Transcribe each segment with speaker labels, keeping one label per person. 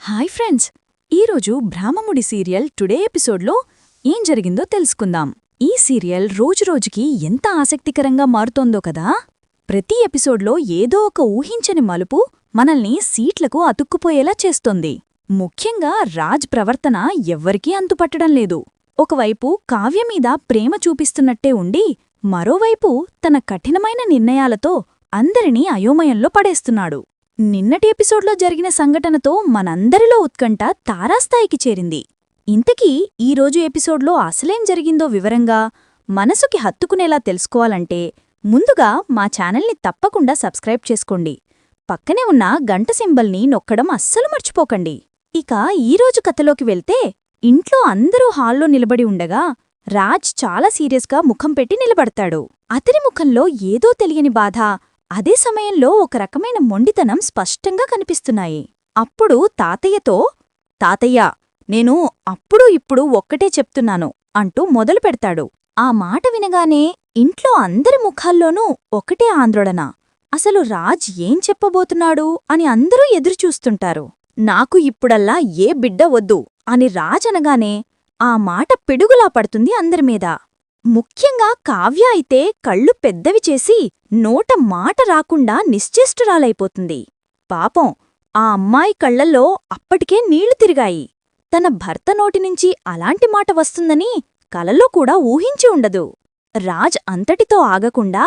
Speaker 1: Hi friends, ఈరోజు బ్రాహ్మముడి serial today ఎపిసోడ్లో ఏం జరిగిందో తెలుసుకుందాం. ఈ సీరియల్ రోజురోజుకి ఎంత ఆసక్తికరంగా మారుతోందో కదా. ప్రతి ఎపిసోడ్లో ఏదో ఒక ఊహించని మలుపు మనల్ని సీట్లకు అతుక్కుపోయేలా చేస్తోంది. ముఖ్యంగా రాజ్ ప్రవర్తన ఎవ్వరికీ అంతుపట్టడం లేదు. ఒకవైపు కావ్యమీద ప్రేమ చూపిస్తున్నట్టే ఉండి, మరోవైపు తన కఠినమైన నిర్ణయాలతో అందరినీ అయోమయంలో పడేస్తున్నాడు. నిన్నటి ఎపిసోడ్లో జరిగిన సంఘటనతో మనందరిలో ఉత్కంఠ తారాస్థాయికి చేరింది. ఇంతకీ ఈరోజు ఎపిసోడ్లో అసలేం జరిగిందో వివరంగా, మనసుకి హత్తుకునేలా తెలుసుకోవాలంటే ముందుగా మా ఛానల్ని తప్పకుండా సబ్స్క్రైబ్ చేసుకోండి. పక్కనే ఉన్న గంట సింబల్ని నొక్కడం అస్సలు మర్చిపోకండి. ఇక ఈరోజు కథలోకి వెళ్తే, ఇంట్లో అందరూ హాల్లో నిలబడి ఉండగా రాజ్ చాలా సీరియస్గా ముఖం పెట్టి నిలబడతాడు. అతని ముఖంలో ఏదో తెలియని బాధ, అదే సమయంలో ఒక రకమైన మొండితనం స్పష్టంగా కనిపిస్తున్నాయి. అప్పుడు తాతయ్యతో, తాతయ్య, నేను అప్పుడూ ఇప్పుడు ఒక్కటే చెప్తున్నాను అంటూ మొదలు పెడతాడు. ఆ మాట వినగానే ఇంట్లో అందరి ముఖాల్లోనూ ఒకటే ఆందోళన. అసలు రాజ్ ఏం చెప్పబోతున్నాడు అని అందరూ ఎదురుచూస్తుంటారు. నాకు ఇప్పుడల్లా ఏ బిడ్డ వద్దు అని రాజ్ అనగానే ఆ మాట పిడుగులా పడుతుంది అందరిమీద. ముఖ్యంగా కావ్య అయితే కళ్ళు పెద్దవి చేసి నోట మాట రాకుండా నిశ్చేష్టురాలైపోతుంది. పాపం ఆ అమ్మాయి కళ్లల్లో అప్పటికే నీళ్లు తిరిగాయి. తన భర్త నోటినుంచి అలాంటి మాట వస్తుందని కలలో కూడా ఊహించి ఉండదు. రాజ్ అంతటితో ఆగకుండా,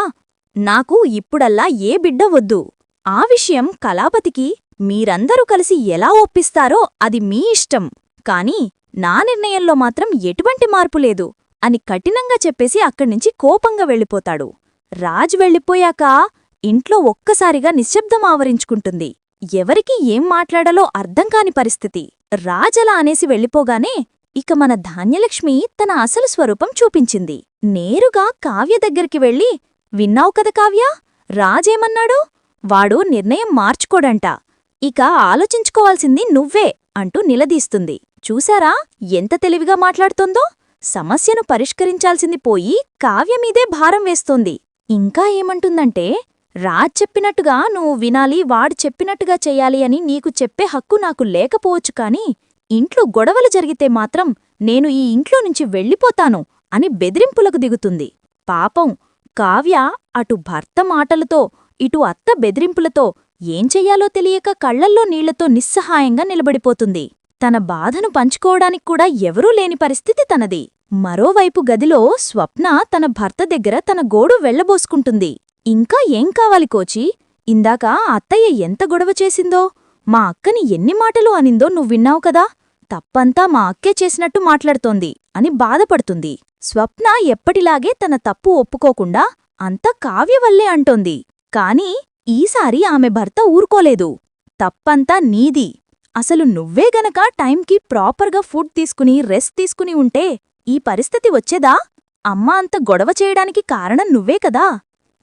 Speaker 1: నాకు ఇప్పుడల్లా ఏ బిడ్డ వద్దు, ఆ విషయం కళాపతికి మీరందరూ కలిసి ఎలా ఒప్పిస్తారో అది మీ ఇష్టం, కాని నా నిర్ణయంలో మాత్రం ఎటువంటి మార్పులేదు అని కఠినంగా చెప్పేసి అక్కడ్నించి కోపంగా వెళ్ళిపోతాడు. రాజ్ వెళ్ళిపోయాక ఇంట్లో ఒక్కసారిగా నిశ్శబ్దం ఆవరించుకుంటుంది. ఎవరికి ఏం మాట్లాడాలో అర్థంకాని పరిస్థితి. రాజలా అనేసి వెళ్ళిపోగానే ఇక మన ధాన్యలక్ష్మి తన అసలు స్వరూపం చూపించింది. నేరుగా కావ్య దగ్గరికి వెళ్ళి, విన్నావు కద కావ్య, రాజేమన్నాడు? వాడు నిర్ణయం మార్చుకోడంట, ఇక ఆలోచించుకోవాల్సింది నువ్వే అంటూ నిలదీస్తుంది. చూశారా ఎంత తెలివిగా మాట్లాడుతోందో? సమస్యను పరిష్కరించాల్సింది పోయి కావ్యమీదే భారం వేస్తోంది. ఇంకా ఏమంటుందంటే, రాజ్ చెప్పినట్టుగా నువ్వు వినాలి, వాడు చెప్పినట్టుగా చెయ్యాలి అని నీకు చెప్పే హక్కు నాకు లేకపోవచ్చు, కాని ఇంట్లో గొడవలు జరిగితే మాత్రం నేను ఈ ఇంట్లోనుంచి వెళ్ళిపోతాను అని బెదిరింపులకు దిగుతుంది. పాపం కావ్య అటు భర్త మాటలతో ఇటు అత్త బెదిరింపులతో ఏం చెయ్యాలో తెలియక కళ్లల్లో నీళ్లతో నిస్సహాయంగా నిలబడిపోతుంది. తన బాధను పంచుకోవడానికి కూడా ఎవరూ లేని పరిస్థితి తనది. మరోవైపు గదిలో స్వప్న తన భర్త దగ్గర తన గోడు వెళ్లబోసుకుంటుంది. ఇంకా ఏం కావాలి కోచీ? ఇందాక అత్తయ్య ఎంత గొడవ చేసిందో, మా అక్కని ఎన్ని మాటలు అనిందో నువ్విన్నావు కదా, తప్పంతా మా అక్కే చేసినట్టు మాట్లాడుతోంది అని బాధపడుతుంది. స్వప్న ఎప్పటిలాగే తన తప్పు ఒప్పుకోకుండా అంతా కావ్యవల్లే అంటోంది. కాని ఈసారి ఆమె భర్త ఊరుకోలేదు. తప్పంతా నీది, అసలు నువ్వే గనక టైంకి ప్రాపర్గా ఫుడ్ తీసుకుని రెస్ట్ తీసుకుని ఉంటే ఈ పరిస్థితి వచ్చేదా? అమ్మ అంత గొడవ చేయడానికి కారణం నువ్వే కదా.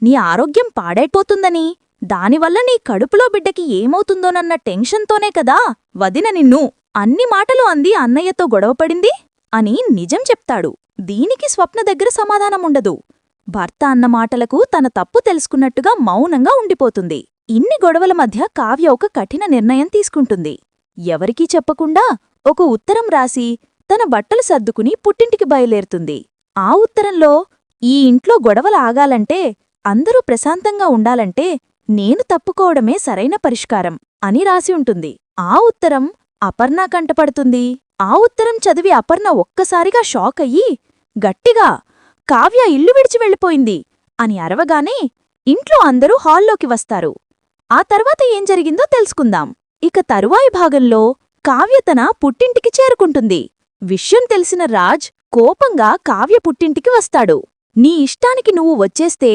Speaker 1: నీ ఆరోగ్యం పాడైపోతుందని, దానివల్ల నీ కడుపులో బిడ్డకి ఏమవుతుందోనన్న టెన్షన్తోనే కదా వదిన నిన్ను అన్ని మాటలు అంది అన్నయ్యతో గొడవపడింది అని నిజం చెప్తాడు. దీనికి స్వప్న దగ్గర సమాధానముండదు. భర్త అన్న మాటలకు తన తప్పు తెలుసుకున్నట్టుగా మౌనంగా ఉండిపోతుంది. ఇన్ని గొడవల మధ్య కావ్య ఒక కఠిన నిర్ణయం తీసుకుంటుంది. ఎవరికీ చెప్పకుండా ఒక ఉత్తరం రాసి తన బట్టలు సర్దుకుని పుట్టింటికి బయలుదేరుతుంది. ఆ ఉత్తరంలో, ఈ ఇంట్లో గొడవలు ఆగాలంటే, అందరూ ప్రశాంతంగా ఉండాలంటే నేను తప్పుకోవడమే సరైన పరిష్కారం అని రాసి ఉంటుంది. ఆ ఉత్తరం అపర్ణ కంటపడుతుంది. ఆ ఉత్తరం చదివి అపర్ణ ఒక్కసారిగా షాక్ అయ్యి గట్టిగా, కావ్య ఇల్లు విడిచి వెళ్ళిపోయింది అని అరవగానే ఇంట్లో అందరూ హాల్లోకి వస్తారు. ఆ తర్వాత ఏం జరిగిందో తెలుసుకుందాం. ఇక తరువాయి భాగంలో కావ్య తన పుట్టింటికి చేరుకుంటుంది. విషయం తెలిసిన రాజ్ కోపంగా కావ్య పుట్టింటికి వస్తాడు. నీ ఇష్టానికి నువ్వు వచ్చేస్తే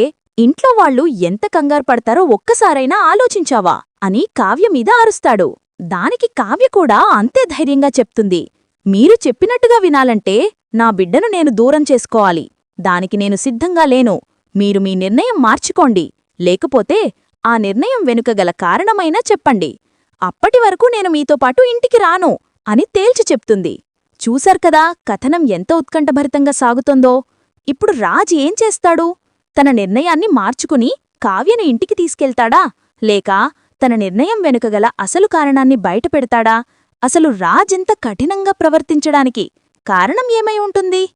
Speaker 1: ఇంట్లో వాళ్ళు ఎంత కంగారు పడతారో ఒక్కసారైనా ఆలోచించావా అని కావ్యమీద అరుస్తాడు. దానికి కావ్య కూడా అంతే ధైర్యంగా చెప్తుంది, మీరు చెప్పినట్టుగా వినాలంటే నా బిడ్డను నేను దూరం చేసుకోవాలి, దానికి నేను సిద్ధంగా లేను, మీరు మీ నిర్ణయం మార్చుకోండి, లేకపోతే ఆ నిర్ణయం వెనుక గల కారణమైనా చెప్పండి, అప్పటివరకు నేను మీతో పాటు ఇంటికి రాను అని తేల్చి చెప్తుంది. చూశార్కదా కథనం ఎంత ఉత్కంఠభరితంగా సాగుతోందో. ఇప్పుడు రాజ్ ఏం చేస్తాడు? తన నిర్ణయాన్ని మార్చుకుని కావ్యను ఇంటికి తీసుకెళ్తాడా, లేక తన నిర్ణయం వెనుకగల అసలు కారణాన్ని బయటపెడతాడా అసలు రాజెంత కఠినంగా ప్రవర్తించడానికి కారణం ఏమై ఉంటుంది?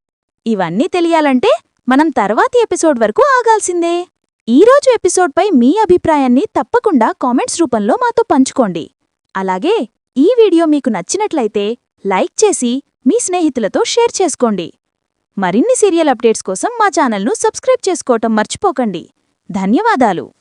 Speaker 1: ఇవన్నీ తెలియాలంటే మనం తర్వాతి ఎపిసోడ్ వరకు ఆగాల్సిందే. ఈరోజు ఎపిసోడ్పై మీ అభిప్రాయాన్ని తప్పకుండా కామెంట్స్ రూపంలో మాతో పంచుకోండి. అలాగే ఈ వీడియో మీకు నచ్చినట్లయితే లైక్ చేసి మీ స్నేహితులతో షేర్ చేసుకోండి. మరిన్ని సీరియల్ అప్డేట్స్ కోసం మా ఛానల్ను సబ్స్క్రైబ్ చేసుకోవటం మర్చిపోకండి. ధన్యవాదాలు.